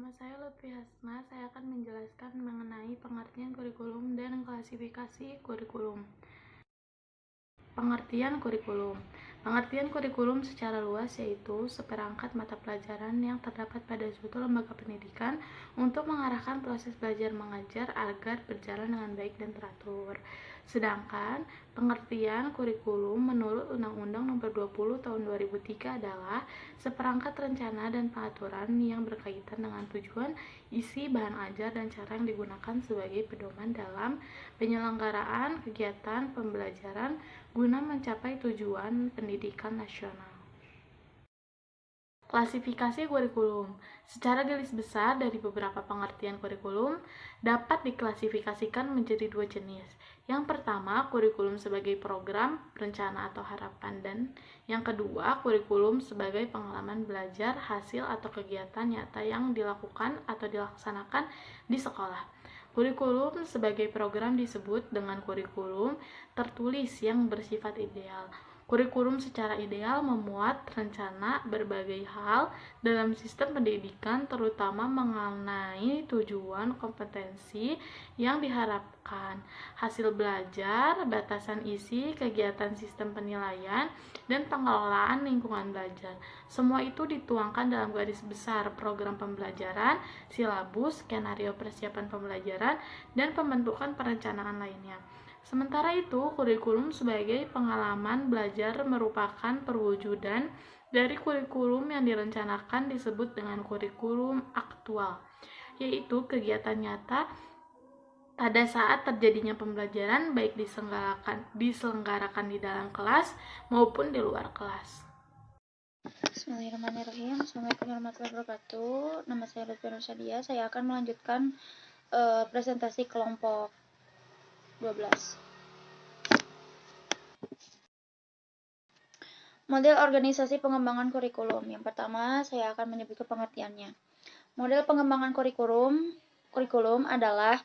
Nama saya Lutfi Hasna, saya akan menjelaskan mengenai pengertian kurikulum dan klasifikasi kurikulum. Pengertian kurikulum. Pengertian kurikulum secara luas yaitu seperangkat mata pelajaran yang terdapat pada suatu lembaga pendidikan untuk mengarahkan proses belajar mengajar agar berjalan dengan baik dan teratur. Sedangkan pengertian kurikulum menurut Undang-Undang Nomor 20 Tahun 2003 adalah seperangkat rencana dan pengaturan yang berkaitan dengan tujuan, isi, bahan ajar, dan cara yang digunakan sebagai pedoman dalam penyelenggaraan kegiatan pembelajaran guna mencapai tujuan pendidikan nasional. Klasifikasi kurikulum. Secara garis besar dari beberapa pengertian kurikulum dapat diklasifikasikan menjadi dua jenis. Yang pertama, kurikulum sebagai program, rencana atau harapan, dan yang kedua, kurikulum sebagai pengalaman belajar, hasil atau kegiatan nyata yang dilakukan atau dilaksanakan di sekolah. Kurikulum sebagai program disebut dengan kurikulum tertulis yang bersifat ideal. Kurikulum secara ideal memuat rencana berbagai hal dalam sistem pendidikan, terutama mengenai tujuan, kompetensi yang diharapkan, hasil belajar, batasan isi, kegiatan sistem penilaian, dan pengelolaan lingkungan belajar. Semua itu dituangkan dalam garis besar program pembelajaran, silabus, skenario persiapan pembelajaran, dan pembentukan perencanaan lainnya. Sementara itu, kurikulum sebagai pengalaman belajar merupakan perwujudan dari kurikulum yang direncanakan disebut dengan kurikulum aktual, yaitu kegiatan nyata pada saat terjadinya pembelajaran baik diselenggarakan di dalam kelas maupun di luar kelas. Bismillahirrahmanirrahim. Assalamualaikum warahmatullahi wabarakatuh. Nama saya Lutfi Nusadia. Saya akan melanjutkan presentasi kelompok 12. Model organisasi pengembangan kurikulum. Yang pertama, saya akan menyebutkan pengertiannya. Model pengembangan kurikulum adalah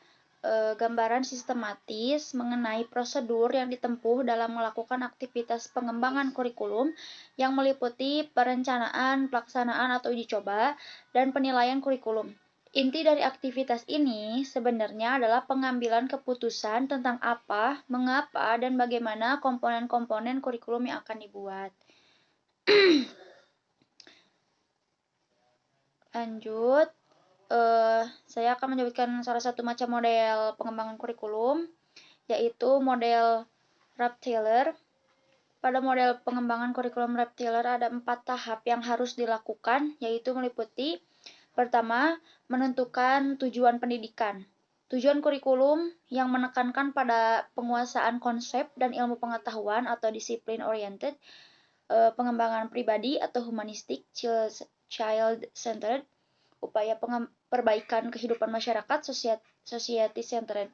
gambaran sistematis mengenai prosedur yang ditempuh dalam melakukan aktivitas pengembangan kurikulum yang meliputi perencanaan, pelaksanaan atau uji coba, dan penilaian kurikulum. Inti dari aktivitas ini sebenarnya adalah pengambilan keputusan tentang apa, mengapa, dan bagaimana komponen-komponen kurikulum yang akan dibuat. Lanjut, saya akan menyebutkan salah satu macam model pengembangan kurikulum, yaitu model Wright-Taylor. Pada model pengembangan kurikulum Wright-Taylor ada 4 tahap yang harus dilakukan, yaitu meliputi pertama, menentukan tujuan pendidikan. Tujuan kurikulum yang menekankan pada penguasaan konsep dan ilmu pengetahuan atau disiplin-oriented, pengembangan pribadi atau humanistik, child-centered, upaya perbaikan kehidupan masyarakat, society-centered.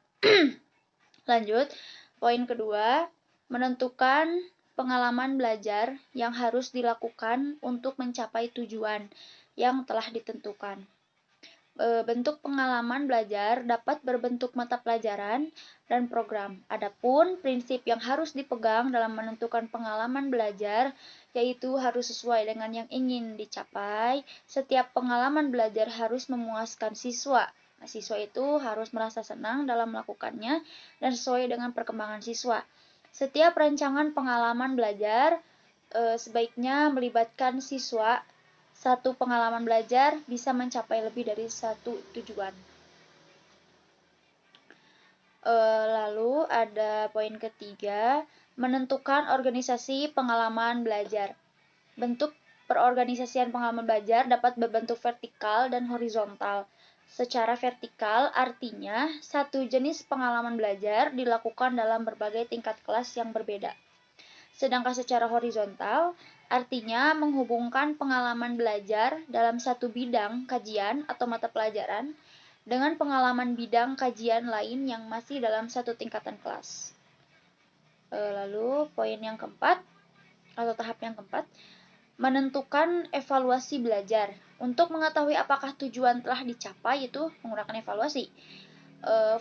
Lanjut, poin kedua, menentukan pengalaman belajar yang harus dilakukan untuk mencapai tujuan yang telah ditentukan. Bentuk pengalaman belajar dapat berbentuk mata pelajaran dan program. Adapun prinsip yang harus dipegang dalam menentukan pengalaman belajar yaitu harus sesuai dengan yang ingin dicapai. Setiap pengalaman belajar harus memuaskan siswa. Siswa itu harus merasa senang dalam melakukannya dan sesuai dengan perkembangan siswa. Setiap rancangan pengalaman belajar sebaiknya melibatkan siswa. Satu pengalaman belajar bisa mencapai lebih dari satu tujuan. Lalu ada poin ketiga, menentukan organisasi pengalaman belajar. Bentuk perorganisasian pengalaman belajar dapat berbentuk vertikal dan horizontal. Secara vertikal artinya satu jenis pengalaman belajar dilakukan dalam berbagai tingkat kelas yang berbeda. Sedangkan secara horizontal artinya menghubungkan pengalaman belajar dalam satu bidang kajian atau mata pelajaran dengan pengalaman bidang kajian lain yang masih dalam satu tingkatan kelas. Lalu poin yang keempat atau tahap yang keempat, menentukan evaluasi belajar. Untuk mengetahui apakah tujuan telah dicapai itu menggunakan evaluasi.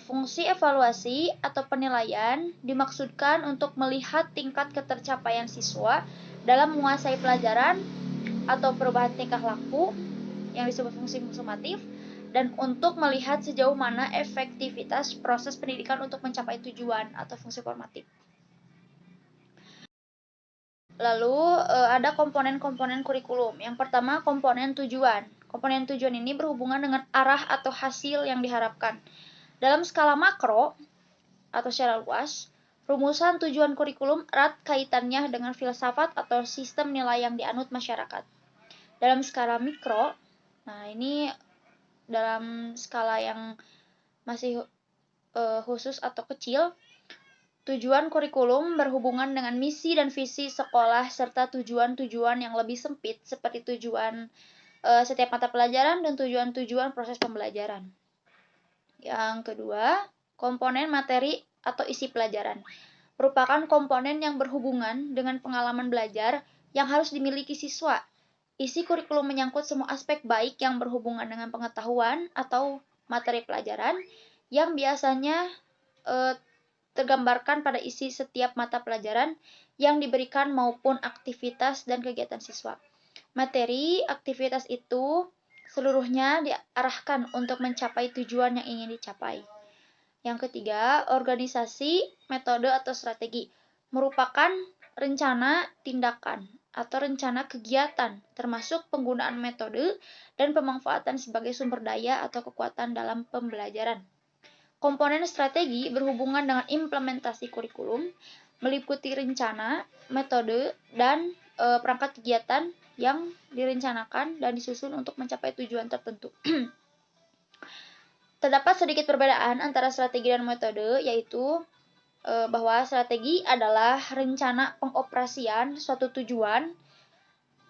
Fungsi evaluasi atau penilaian dimaksudkan untuk melihat tingkat ketercapaian siswa dalam menguasai pelajaran atau perubahan tingkah laku yang disebut fungsi sumatif dan untuk melihat sejauh mana efektivitas proses pendidikan untuk mencapai tujuan atau fungsi formatif. Lalu ada komponen-komponen kurikulum. Yang pertama, komponen tujuan. Komponen tujuan ini berhubungan dengan arah atau hasil yang diharapkan. Dalam skala makro atau secara luas, rumusan tujuan kurikulum erat kaitannya dengan filsafat atau sistem nilai yang dianut masyarakat. Dalam skala mikro, nah ini dalam skala yang masih khusus atau kecil, tujuan kurikulum berhubungan dengan misi dan visi sekolah serta tujuan-tujuan yang lebih sempit seperti tujuan setiap mata pelajaran dan tujuan-tujuan proses pembelajaran. Yang kedua, komponen materi atau isi pelajaran merupakan komponen yang berhubungan dengan pengalaman belajar yang harus dimiliki siswa. Isi kurikulum menyangkut semua aspek baik yang berhubungan dengan pengetahuan atau materi pelajaran yang biasanya tergambarkan pada isi setiap mata pelajaran yang diberikan maupun aktivitas dan kegiatan siswa. Materi aktivitas itu seluruhnya diarahkan untuk mencapai tujuan yang ingin dicapai. Yang ketiga, organisasi, metode atau strategi merupakan rencana tindakan atau rencana kegiatan, termasuk penggunaan metode dan pemanfaatan sebagai sumber daya atau kekuatan dalam pembelajaran. Komponen strategi berhubungan dengan implementasi kurikulum, meliputi rencana, metode, dan perangkat kegiatan yang direncanakan dan disusun untuk mencapai tujuan tertentu. Terdapat sedikit perbedaan antara strategi dan metode, yaitu bahwa strategi adalah rencana pengoperasian suatu tujuan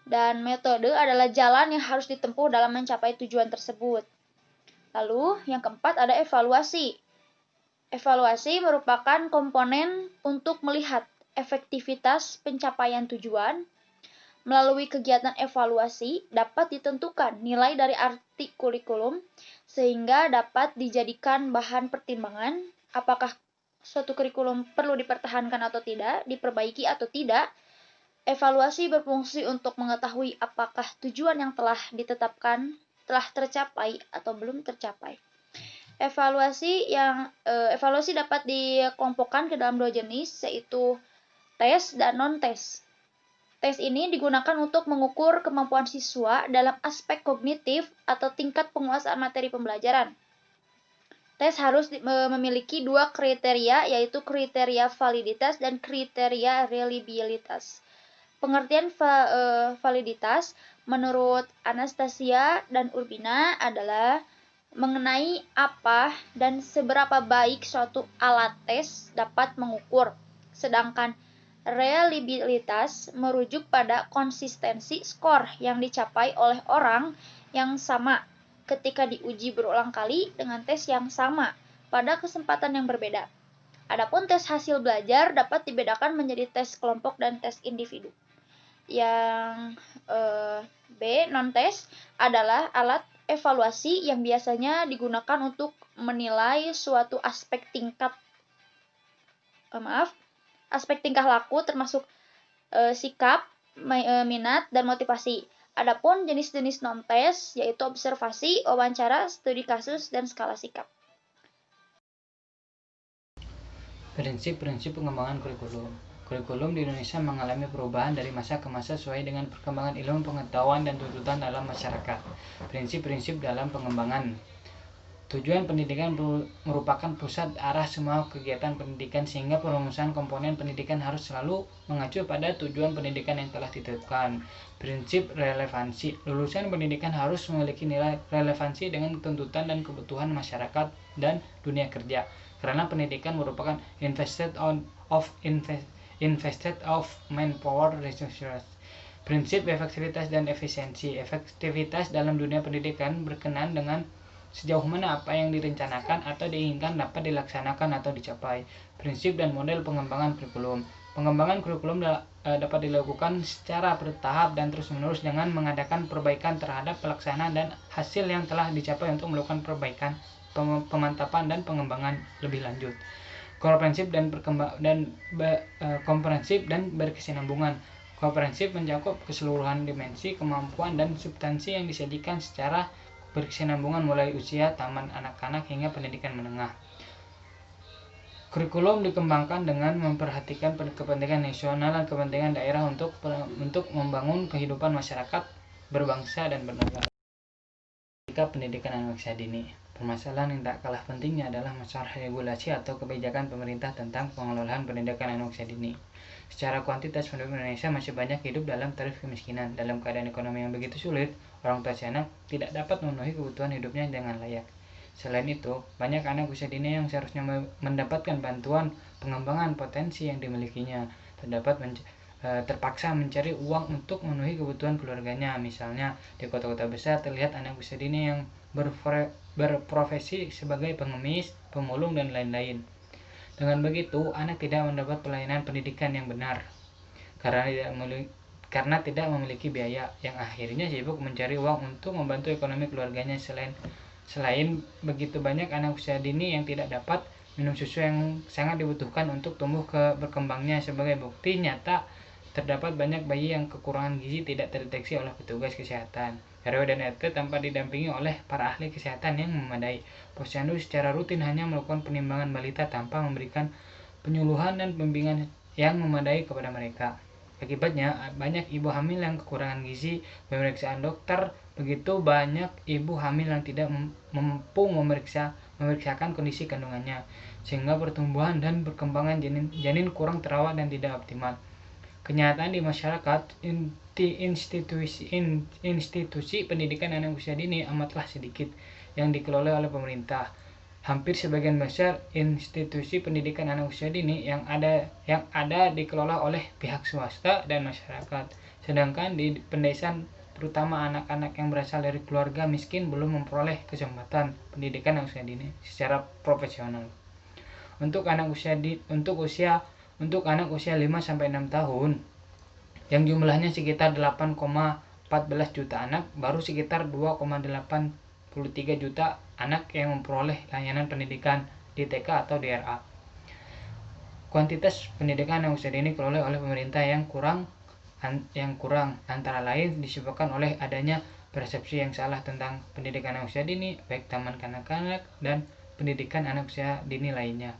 dan metode adalah jalan yang harus ditempuh dalam mencapai tujuan tersebut. Lalu, yang keempat ada evaluasi. Evaluasi merupakan komponen untuk melihat efektivitas pencapaian tujuan. Melalui kegiatan evaluasi dapat ditentukan nilai dari arti kurikulum sehingga dapat dijadikan bahan pertimbangan apakah suatu kurikulum perlu dipertahankan atau tidak, diperbaiki atau tidak. Evaluasi berfungsi untuk mengetahui apakah tujuan yang telah ditetapkan telah tercapai atau belum tercapai. Evaluasi dapat dikelompokkan ke dalam dua jenis, yaitu tes dan non-tes. Tes ini digunakan untuk mengukur kemampuan siswa dalam aspek kognitif atau tingkat penguasaan materi pembelajaran. Tes harus memiliki dua kriteria, yaitu kriteria validitas dan kriteria reliabilitas. Pengertian validitas menurut Anastasia dan Urbina adalah mengenai apa dan seberapa baik suatu alat tes dapat mengukur, sedangkan reliabilitas merujuk pada konsistensi skor yang dicapai oleh orang yang sama ketika diuji berulang kali dengan tes yang sama pada kesempatan yang berbeda. Adapun tes hasil belajar dapat dibedakan menjadi tes kelompok dan tes individu. Yang B, non-tes adalah alat evaluasi yang biasanya digunakan untuk menilai suatu aspek tingkah laku termasuk sikap, minat, dan motivasi. Adapun jenis-jenis non-tes yaitu observasi, wawancara, studi kasus, dan skala sikap. Prinsip-prinsip pengembangan kurikulum. Kurikulum di Indonesia mengalami perubahan dari masa ke masa sesuai dengan perkembangan ilmu pengetahuan dan tuntutan dalam masyarakat. Prinsip-prinsip dalam pengembangan. Tujuan pendidikan merupakan pusat arah semua kegiatan pendidikan sehingga perumusan komponen pendidikan harus selalu mengacu pada tujuan pendidikan yang telah ditetapkan. Prinsip relevansi. Lulusan pendidikan harus memiliki nilai relevansi dengan tuntutan dan kebutuhan masyarakat dan dunia kerja. Karena pendidikan merupakan invested of manpower resources. Prinsip efektivitas dan efisiensi. Efektivitas dalam dunia pendidikan berkenaan dengan sejauh mana apa yang direncanakan atau diinginkan dapat dilaksanakan atau dicapai. Prinsip dan model pengembangan kurikulum. Pengembangan kurikulum dapat dilakukan secara bertahap dan terus-menerus dengan mengadakan perbaikan terhadap pelaksanaan dan hasil yang telah dicapai untuk melakukan perbaikan, pemantapan, dan pengembangan lebih lanjut. Komprehensif dan berkesinambungan. Komprehensif mencakup keseluruhan dimensi, kemampuan, dan substansi yang disajikan secara berkesinambungan mulai usia taman anak-anak hingga pendidikan menengah. Kurikulum dikembangkan dengan memperhatikan kepentingan nasional dan kepentingan daerah untuk membangun kehidupan masyarakat berbangsa dan bernegara. Ketika pendidikan anak usia dini, permasalahan yang tak kalah pentingnya adalah masalah regulasi atau kebijakan pemerintah tentang pengelolaan pendidikan anak usia dini. Secara kuantitas, penduduk Indonesia masih banyak hidup dalam taraf kemiskinan. Dalam keadaan ekonomi yang begitu sulit, orang tua si anak tidak dapat memenuhi kebutuhan hidupnya dengan layak. Selain itu, banyak anak usia dini yang seharusnya mendapatkan bantuan pengembangan potensi yang dimilikinya, terpaksa mencari uang untuk memenuhi kebutuhan keluarganya. Misalnya, di kota-kota besar terlihat anak usia dini yang berprofesi sebagai pengemis, pemulung, dan lain-lain. Dengan begitu, anak tidak mendapat pelayanan pendidikan yang benar karena tidak memiliki biaya, yang akhirnya sibuk mencari uang untuk membantu ekonomi keluarganya. Selain begitu, banyak anak usia dini yang tidak dapat minum susu yang sangat dibutuhkan untuk tumbuh berkembangnya. Sebagai bukti nyata, terdapat banyak bayi yang kekurangan gizi tidak terdeteksi oleh petugas kesehatan RW dan RT tanpa didampingi oleh para ahli kesehatan yang memadai. Posyandu secara rutin hanya melakukan penimbangan balita tanpa memberikan penyuluhan dan bimbingan yang memadai kepada mereka. Akibatnya, banyak ibu hamil yang kekurangan gizi. Pemeriksaan dokter, begitu banyak ibu hamil yang tidak mampu memeriksakan kondisi kandungannya, sehingga pertumbuhan dan perkembangan janin kurang terawat dan tidak optimal. Kenyataan di masyarakat, institusi pendidikan anak usia dini amatlah sedikit yang dikelola oleh pemerintah. Hampir sebagian besar institusi pendidikan anak usia dini yang ada dikelola oleh pihak swasta dan masyarakat. Sedangkan di pedesaan, terutama anak-anak yang berasal dari keluarga miskin, belum memperoleh kesempatan pendidikan anak usia dini secara profesional. Untuk anak usia 5 sampai 6 tahun yang jumlahnya sekitar 8,14 juta anak, baru sekitar 2,83 juta anak yang memperoleh layanan pendidikan di TK atau DRA. Kuantitas pendidikan anak usia dini dikelola oleh pemerintah yang kurang antara lain disebabkan oleh adanya persepsi yang salah tentang pendidikan anak usia dini, baik taman kanak-kanak dan pendidikan anak usia dini lainnya.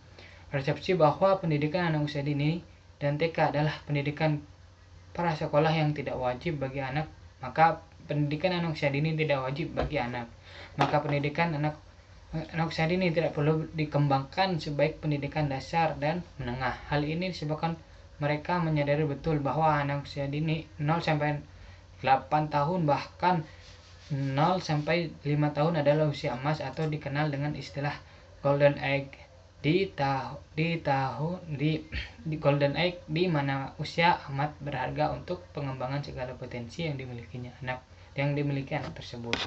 Persepsi bahwa pendidikan anak usia dini dan TK adalah pendidikan prasekolah yang tidak wajib bagi anak, maka pendidikan anak usia dini tidak wajib bagi anak. Maka pendidikan anak usia dini tidak perlu dikembangkan sebaik pendidikan dasar dan menengah. Hal ini disebabkan mereka menyadari betul bahwa anak usia dini 0 sampai 8 tahun bahkan 0 sampai 5 tahun adalah usia emas atau dikenal dengan istilah golden age. Di golden age di mana usia amat berharga untuk pengembangan segala potensi yang dimiliki anak tersebut.